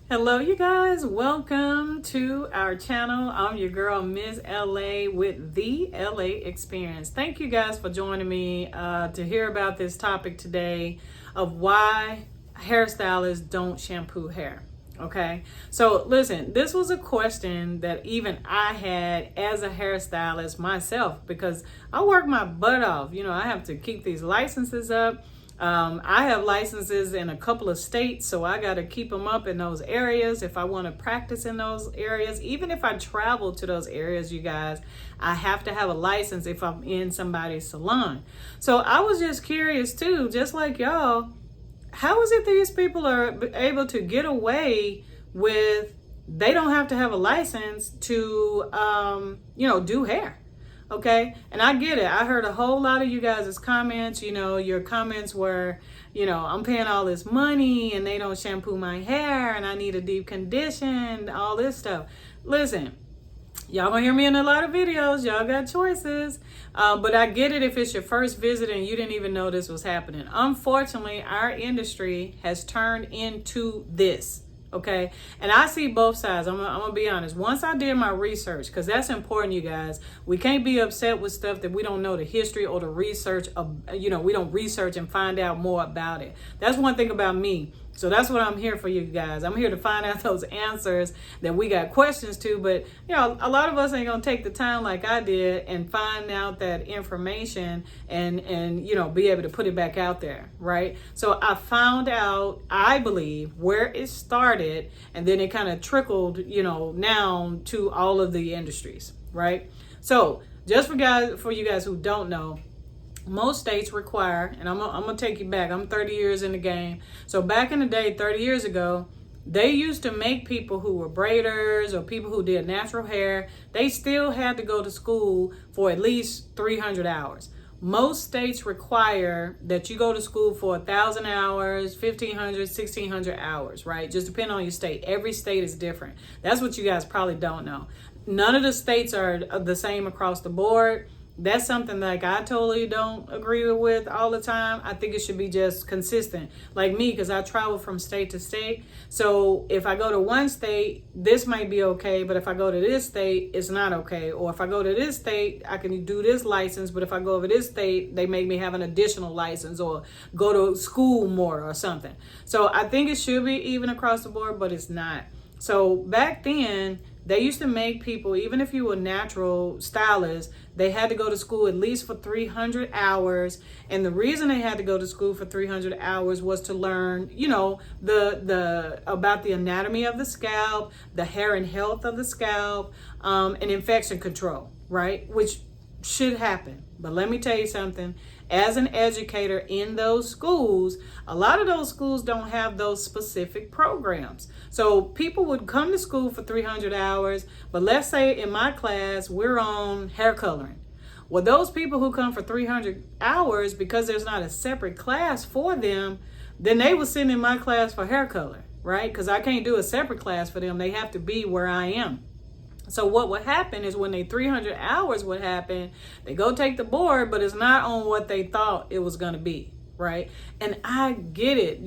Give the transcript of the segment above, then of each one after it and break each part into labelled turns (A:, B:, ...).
A: Hello, you guys. Welcome to our channel. I'm your girl, Ms. LA with the LA Experience. Thank you guys for joining me to hear about this topic today of why hairstylists don't shampoo hair. Okay, so listen, this was a question that even I had as a hairstylist myself because I work my butt off. You know, I have to keep these licenses up. I have licenses in a couple of states, so I got to keep them up in those areas if I want to practice in those areas. Even if I travel to those areas, you guys, I have to have a license if I'm in somebody's salon. So I was just curious too, just like y'all, how is it these people are able to get away with, they don't have to have a license to, do hair? Okay. And I get it. I heard a whole lot of you guys' comments. Your comments were, I'm paying all this money and they don't shampoo my hair and I need a deep condition, all this stuff. Listen, y'all gonna hear me in a lot of videos. Y'all got choices. But I get it if it's your first visit and you didn't even know this was happening. Unfortunately, our industry has turned into this. Okay. And I see both sides. I'm gonna be honest. Once I did my research, because that's important, you guys, we can't be upset with stuff that we don't know the history or the research of, we don't research and find out more about it. That's one thing about me. So that's what I'm here for, you guys. I'm here to find out those answers that we got questions to. But, a lot of us ain't going to take the time like I did and find out that information and be able to put it back out there, right? So I found out, I believe, where it started, and then it kind of trickled, now to all of the industries, right? So just for you guys who don't know, most states require, and I'm gonna take you back. I'm 30 years in the game. So back in the day, 30 years ago, they used to make people who were braiders or people who did natural hair, they still had to go to school for at least 300 hours. Most states require that you go to school for 1,000 hours, 1,500, 1,600 hours, right? Just depending on your state. Every state is different. That's what you guys probably don't know. None of the states are the same across the board. That's something like I totally don't agree with all the time. I think it should be just consistent. Like me, because I travel from state to state. So if I go to one state, this might be okay. But if I go to this state, it's not okay. Or if I go to this state, I can do this license. But if I go over this state, they make me have an additional license or go to school more or something. So I think it should be even across the board, but it's not. So back then, they used to make people, even if you were natural stylists, they had to go to school at least for 300 hours. And the reason they had to go to school for 300 hours was to learn, the about the anatomy of the scalp, the hair and health of the scalp, and infection control, right? Which should happen. But let me tell you something. As an educator in those schools, a lot of those schools don't have those specific programs. So people would come to school for 300 hours, but let's say in my class, we're on hair coloring. Well, those people who come for 300 hours, because there's not a separate class for them, then they will sit in my class for hair color, right? Because I can't do a separate class for them. They have to be where I am. So what would happen is when they 300 hours would happen, they go take the board, but it's not on what they thought it was going to be, right? And I get it,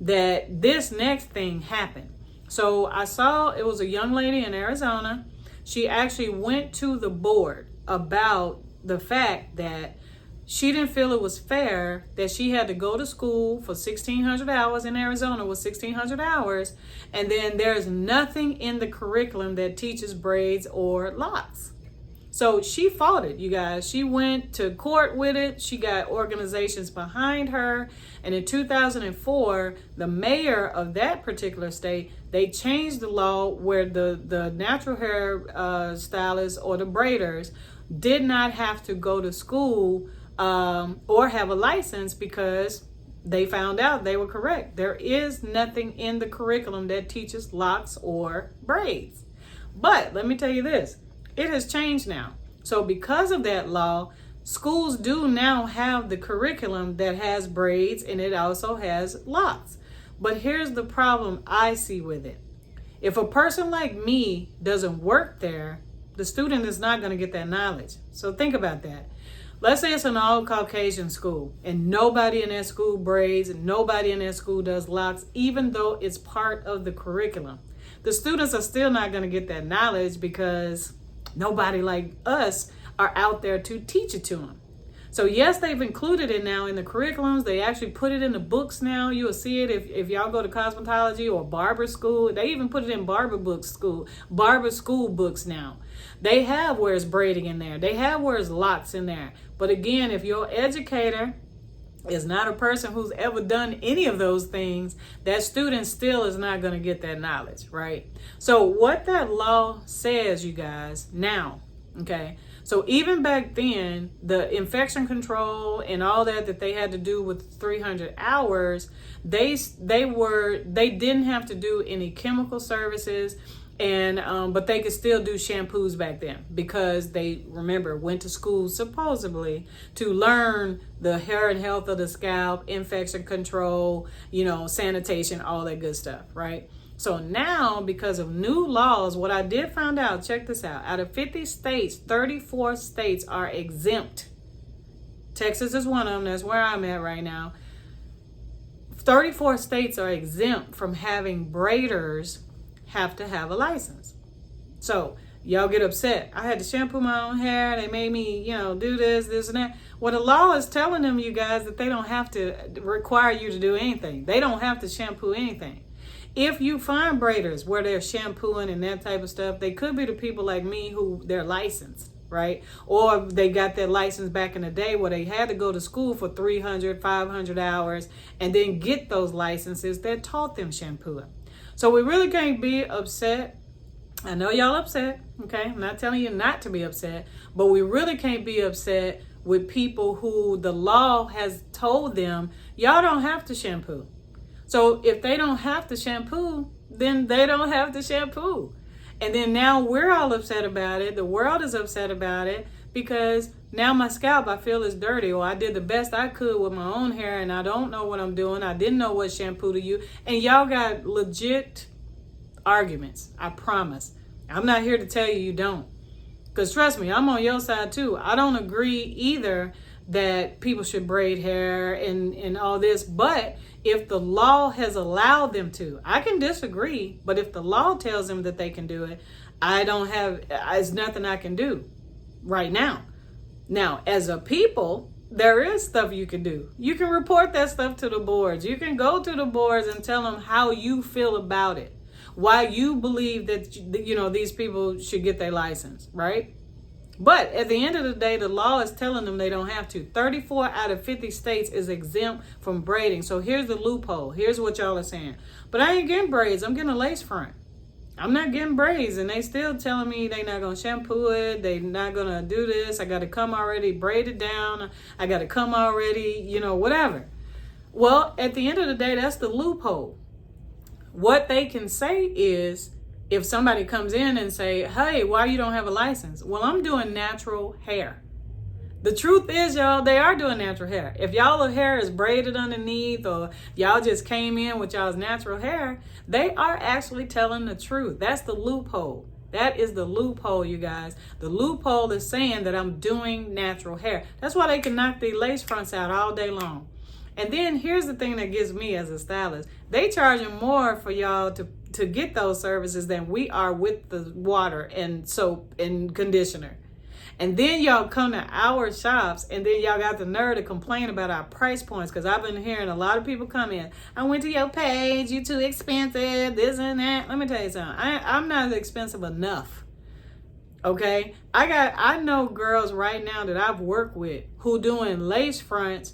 A: that this next thing happened. So I saw it was a young lady in Arizona. She actually went to the board about the fact that she didn't feel it was fair that she had to go to school for 1,600 hours in Arizona with 1,600 hours. And then there's nothing in the curriculum that teaches braids or locks. So she fought it, you guys. She went to court with it. She got organizations behind her. And in 2004, the mayor of that particular state, they changed the law where the natural hair stylists or the braiders did not have to go to school or have a license because they found out they were correct. There is nothing in the curriculum that teaches locks or braids. But let me tell you this, it has changed now. So because of that law, schools do now have the curriculum that has braids and it also has locks. But here's the problem I see with it. If a person like me doesn't work there, the student is not going to get that knowledge. So think about that. Let's say it's an all Caucasian school and nobody in that school braids, and nobody in that school does locks, even though it's part of the curriculum. The students are still not going to get that knowledge because nobody like us are out there to teach it to them. So yes, they've included it now in the curriculums. They actually put it in the books now. You will see it if y'all go to cosmetology or barber school. They even put it in barber school books now. They have where it's braiding in there. They have where it's locks in there. But again, if your educator is not a person who's ever done any of those things, that student still is not going to get that knowledge, right? So what that law says, you guys, now, okay, so even back then, the infection control and all that they had to do with 300 hours, they didn't have to do any chemical services, and but they could still do shampoos back then because they, remember, went to school supposedly to learn the hair and health of the scalp, infection control, sanitation, all that good stuff, right? So now, because of new laws, what I did find out, check this out of 50 states, 34 states are exempt. Texas is one of them. That's where I'm at right now. 34 states are exempt from having braiders have to have a license. So y'all get upset. I had to shampoo my own hair. They made me, do this and that. Well, the law is telling them, you guys, that they don't have to require you to do anything. They don't have to shampoo anything. If you find braiders where they're shampooing and that type of stuff, they could be the people like me who they're licensed, right? Or they got their license back in the day where they had to go to school for 300, 500 hours and then get those licenses that taught them shampooing. So we really can't be upset. I know y'all upset, okay? I'm not telling you not to be upset, but we really can't be upset with people who the law has told them, y'all don't have to shampoo. So if they don't have to shampoo, then they don't have to shampoo. And then now we're all upset about it. The world is upset about it because now my scalp, I feel, is dirty, or I did the best I could with my own hair and I don't know what I'm doing. I didn't know what shampoo to use. And y'all got legit arguments, I promise. I'm not here to tell you you don't. Because trust me, I'm on your side too. I don't agree either that people should braid hair and all this, but if the law has allowed them to, I can disagree, but if the law tells them that they can do it, it's nothing I can do right now. Now, as a people, there is stuff you can do. You can report that stuff to the boards. You can go to the boards and tell them how you feel about it, why you believe that, these people should get their license, right? But at the end of the day, the law is telling them they don't have to. 34 out of 50 states is exempt from braiding. So here's the loophole. Here's what y'all are saying. But I ain't getting braids. I'm getting a lace front. I'm not getting braids. And they still telling me they not going to shampoo it. They not going to do this. I got to come already braided down. I got to come already, whatever. Well, at the end of the day, that's the loophole. What they can say is, if somebody comes in and say, hey, why you don't have a license? Well, I'm doing natural hair. The truth is, y'all, they are doing natural hair. If y'all hair is braided underneath or y'all just came in with y'all's natural hair, they are actually telling the truth. That's the loophole. That is the loophole, you guys. The loophole is saying that I'm doing natural hair. That's why they can knock the lace fronts out all day long. And then here's the thing that gets me as a stylist. They charging more for y'all to get those services than we are with the water and soap and conditioner. And then y'all come to our shops and then y'all got the nerve to complain about our price points, because I've been hearing a lot of people come in. I went to your page, you too expensive, this and that. Let me tell you something. I'm not expensive enough. Okay? I know girls right now that I've worked with who doing lace fronts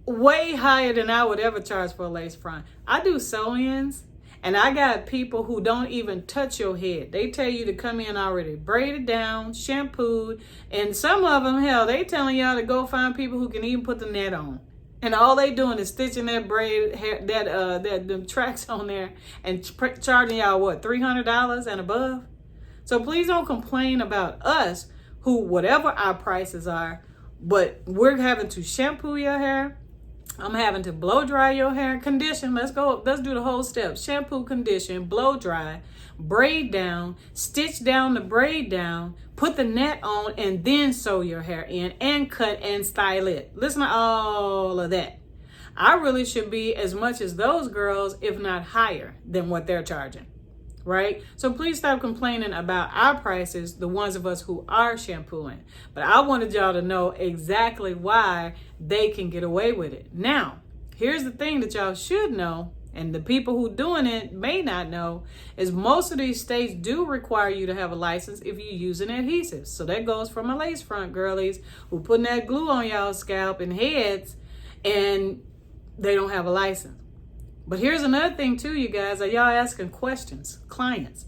A: way higher than I would ever charge for a lace front. I do sew-ins, and I got people who don't even touch your head. They tell you to come in already braided down, shampooed, and some of them, hell, they telling y'all to go find people who can even put the net on. And all they doing is stitching that braid hair, the tracks on there, and charging y'all what, $300 and above. So please don't complain about us, who whatever our prices are, but we're having to shampoo your hair, I'm having to blow dry your hair, condition. Let's do the whole step. Shampoo, condition, blow dry, braid down, stitch down the braid down, put the net on, and then sew your hair in and cut and style it. Listen to all of that. I really should be as much as those girls, if not higher than what they're charging. Right? So please stop complaining about our prices, the ones of us who are shampooing. But I wanted y'all to know exactly why they can get away with it. Now, here's the thing that y'all should know, and the people who doing it may not know, is most of these states do require you to have a license if you're using adhesives. So that goes for my lace front girlies who putting that glue on y'all's scalp and heads and they don't have a license. But here's another thing too, you guys. Are y'all asking questions? Clients,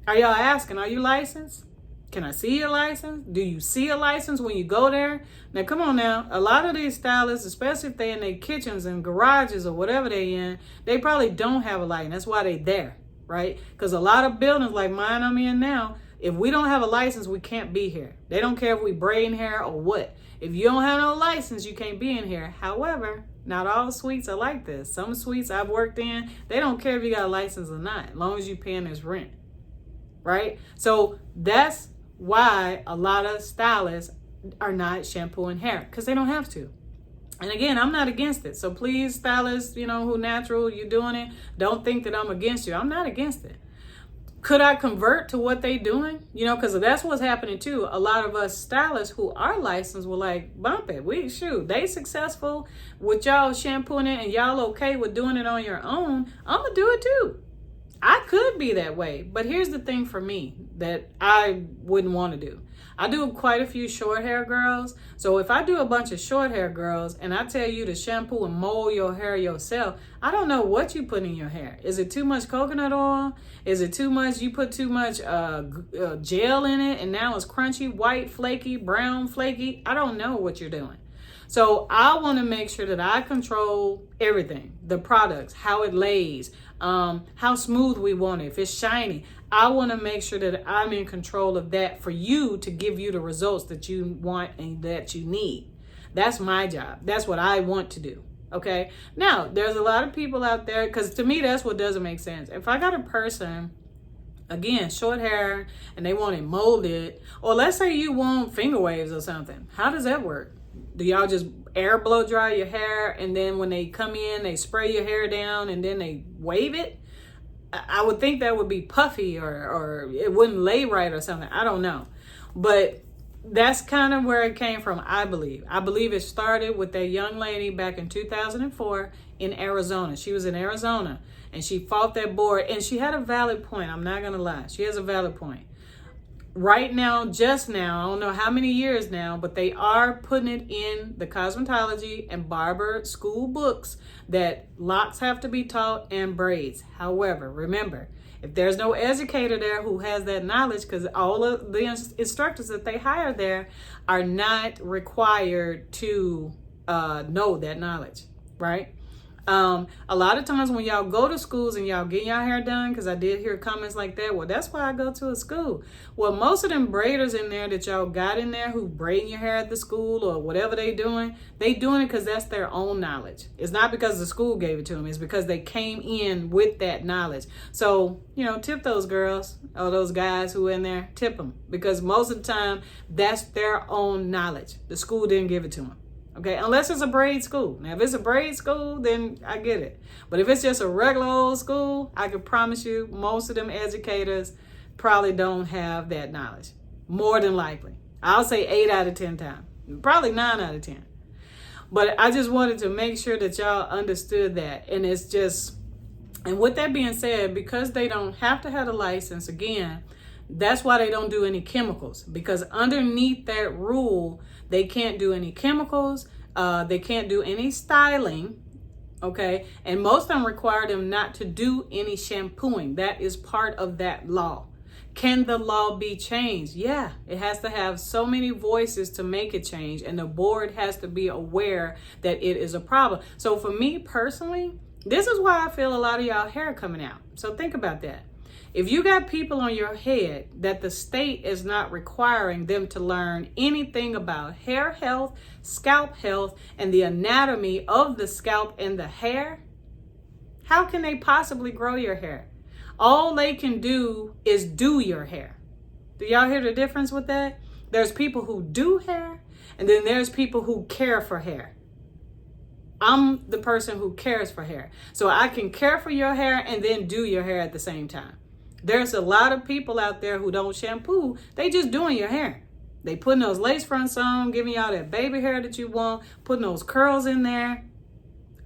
A: are y'all asking, are you licensed? Can I see your license? Do you see a license when you go there? Now, come on now. A lot of these stylists, especially if they're in their kitchens and garages or whatever they in, they probably don't have a license. That's why they there, right? Because a lot of buildings like mine I'm in now, if we don't have a license, we can't be here. They don't care if we braiding hair or what. If you don't have no license, you can't be in here. However, not all suites are like this. Some suites I've worked in, they don't care if you got a license or not, as long as you're paying this rent, right? So that's why a lot of stylists are not shampooing hair, because they don't have to. And again, I'm not against it. So please, stylists, who natural, you're doing it, don't think that I'm against you. I'm not against it. Could I convert to what they doing? Because that's what's happening too. A lot of us stylists who are licensed were like, bump it. They successful with y'all shampooing it and y'all okay with doing it on your own. I'm going to do it too. I could be that way. But here's the thing for me that I wouldn't want to do. I do quite a few short hair girls. So if I do a bunch of short hair girls and I tell you to shampoo and mold your hair yourself, I don't know what you put in your hair. Is it too much coconut oil? Is it too much, you put too much gel in it and now it's crunchy, white, flaky, brown, flaky? I don't know what you're doing. So I want to make sure that I control everything, the products, how it lays, how smooth we want it, if it's shiny. I want to make sure that I'm in control of that for you to give you the results that you want and that you need. That's my job. That's what I want to do. Okay. Now, there's a lot of people out there, because to me, that's what doesn't make sense. If I got a person, again, short hair, and they want it molded, or let's say you want finger waves or something, how does that work? Do y'all just air blow dry your hair and then when they come in, they spray your hair down and then they wave it? I would think that would be puffy or it wouldn't lay right or something. I don't know. But that's kind of where it came from, I believe. I believe it started with that young lady back in 2004 in Arizona. She was in Arizona and she fought that board and she had a valid point. I'm not going to lie. She has a valid point. Right now, just now, I don't know how many years now, but they are putting it in the cosmetology and barber school books that locks have to be taught and braids. However, remember, if there's no educator there who has that knowledge, because all of the instructors that they hire there are not required to know that knowledge, right? A lot of times when y'all go to schools and y'all get y'all hair done, because I did hear comments like that, well, that's why I go to a school. Well, most of them braiders in there that y'all got in there who braiding your hair at the school or whatever they doing it because that's their own knowledge. It's not because the school gave it to them. It's because they came in with that knowledge. So, tip those girls or those guys who are in there, tip them, because most of the time that's their own knowledge. The school didn't give it to them. Okay, unless it's a braid school. Now, if it's a braid school, then I get it. But if it's just a regular old school, I can promise you most of them educators probably don't have that knowledge. More than likely. I'll say 8 out of 10 times. Probably 9 out of 10. But I just wanted to make sure that y'all understood that. And it's just, and with that being said, because they don't have to have a license, again, that's why they don't do any chemicals, because underneath that rule, they can't do any chemicals. They can't do any styling. Okay. And most of them require them not to do any shampooing. That is part of that law. Can the law be changed? Yeah, it has to have so many voices to make it change. And the board has to be aware that it is a problem. So for me personally, this is why I feel a lot of y'all hair coming out. So think about that. If you got people on your head that the state is not requiring them to learn anything about hair health, scalp health, and the anatomy of the scalp and the hair, how can they possibly grow your hair? All they can do is do your hair. Do y'all hear the difference with that? There's people who do hair, and then there's people who care for hair. I'm the person who cares for hair. So I can care for your hair and then do your hair at the same time. There's a lot of people out there who don't shampoo. They just doing your hair. They putting those lace fronts on, giving y'all that baby hair that you want, putting those curls in there.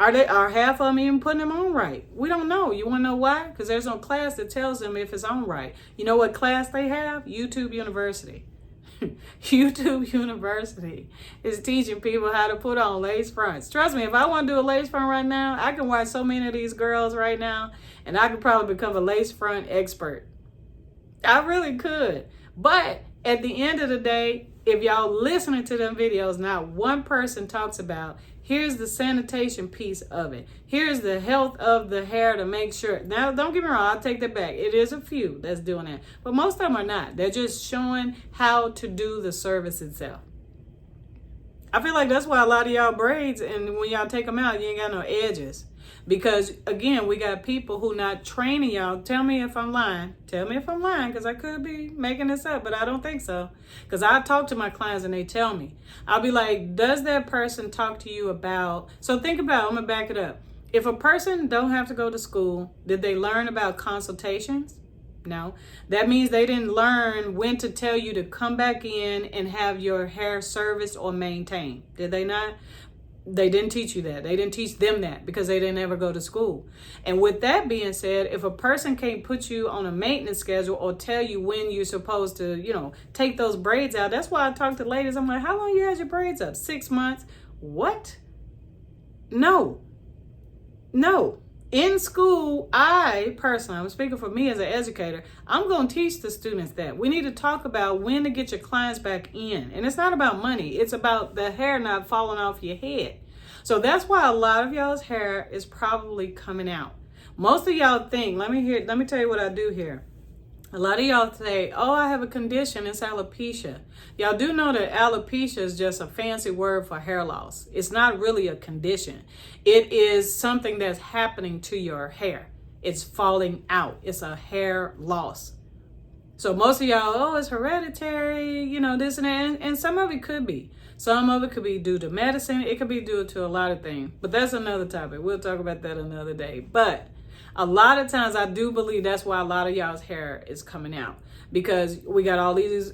A: Are half of them even putting them on right? We don't know. You want to know why? Because there's no class that tells them if it's on right. You know what class they have? YouTube University. YouTube University is teaching people how to put on lace fronts. Trust me, if I want to do a lace front right now, I can watch so many of these girls right now, and I could probably become a lace front expert. I really could. But at the end of the day, if y'all listening to them videos, not one person talks about, here's the sanitation piece of it. Here's the health of the hair to make sure. Now, don't get me wrong, I'll take that back. It is a few that's doing that. But most of them are not. They're just showing how to do the service itself. I feel like that's why a lot of y'all braids, and when y'all take them out, you ain't got no edges. Because, again, we got people who not training y'all. Tell me if I'm lying. Tell me if I'm lying, because I could be making this up, but I don't think so. Because I talk to my clients and they tell me. I'll be like, does that person talk to you about... So think about, I'm going to back it up. If a person don't have to go to school, did they learn about consultations? No. That means they didn't learn when to tell you to come back in and have your hair serviced or maintained. Did they not? They didn't teach you that. They didn't teach them that because they didn't ever go to school. And with that being said, if a person can't put you on a maintenance schedule or tell you when you're supposed to, take those braids out. That's why I talk to ladies. I'm like, how long you had your braids up? 6 months? What? No. In school, I personally, I'm speaking for me as an educator, I'm going to teach the students that. We need to talk about when to get your clients back in. And it's not about money. It's about the hair not falling off your head. So that's why a lot of y'all's hair is probably coming out. Most of y'all think, let me tell you what I do here. A lot of y'all say, oh, I have a condition, it's alopecia. Y'all do know that alopecia is just a fancy word for hair loss. It's not really a condition. It is something that's happening to your hair. It's falling out. It's a hair loss. So most of y'all, oh, it's hereditary, this and that. And some of it could be. Some of it could be due to medicine. It could be due to a lot of things. But that's another topic. We'll talk about that another day. But a lot of times I do believe that's why a lot of y'all's hair is coming out, because we got all these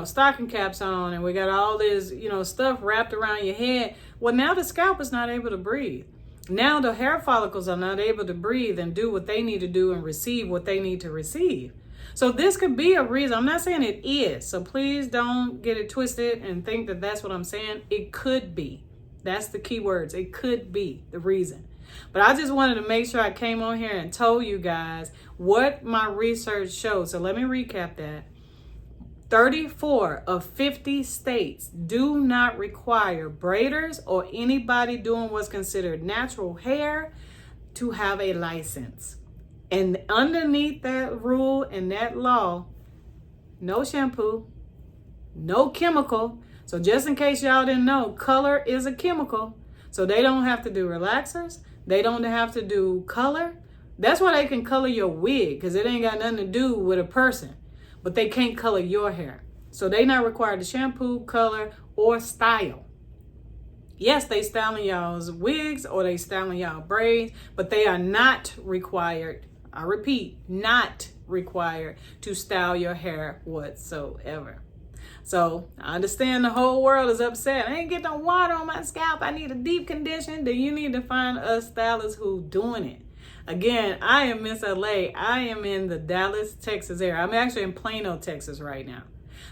A: stocking caps on, and we got all this, stuff wrapped around your head. Well, now the scalp is not able to breathe. Now the hair follicles are not able to breathe and do what they need to do and receive what they need to receive. So this could be a reason. I'm not saying it is. So please don't get it twisted and think that that's what I'm saying. It could be. That's the key words. It could be the reason. But I just wanted to make sure I came on here and told you guys what my research showed. So let me recap that. 34 of 50 states do not require braiders or anybody doing what's considered natural hair to have a license. And underneath that rule and that law, no shampoo, no chemical. So just in case y'all didn't know, color is a chemical. So they don't have to do relaxers. They don't have to do color. That's why they can color your wig, because it ain't got nothing to do with a person. But they can't color your hair. So they not required to shampoo, color, or style. Yes, they styling y'all's wigs or they styling y'all braids, but they are not required, I repeat, not required to style your hair whatsoever. So I understand the whole world is upset. I ain't get no water on my scalp. I need a deep condition. Then you need to find a stylist who's doing it. Again, I am Miss LA. I am in the Dallas, Texas area. I'm actually in Plano, Texas right now.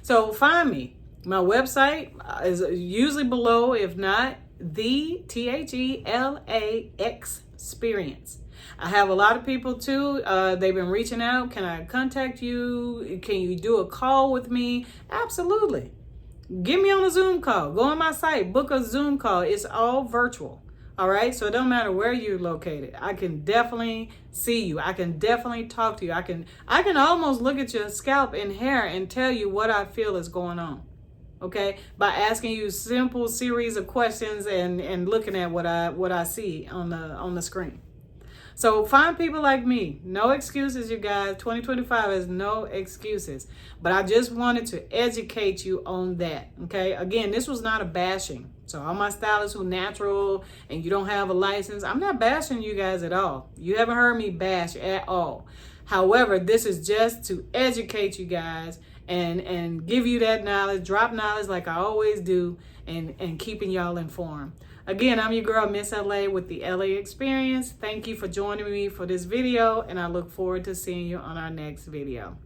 A: So find me. My website is usually below, if not the THELAX experience. I have a lot of people too. They've been reaching out. Can I contact you? Can you do a call with me? Absolutely. Get me on a Zoom call. Go on my site, book a Zoom call. It's all virtual. All right, so it don't matter where you're located. I can definitely see you. I can definitely talk to you. I can almost look at your scalp and hair and tell you what I feel is going on. Okay, by asking you simple series of questions and looking at what I see on the screen. So find people like me. No excuses, you guys. 2025 is no excuses. But I just wanted to educate you on that. Okay. Again, this was not a bashing. So all my stylists who natural and you don't have a license, I'm not bashing you guys at all. You haven't heard me bash at all. However, this is just to educate you guys and give you that knowledge, drop knowledge like I always do, and keeping y'all informed. Again, I'm your girl, Miss LA with the LA Experience. Thank you for joining me for this video, and I look forward to seeing you on our next video.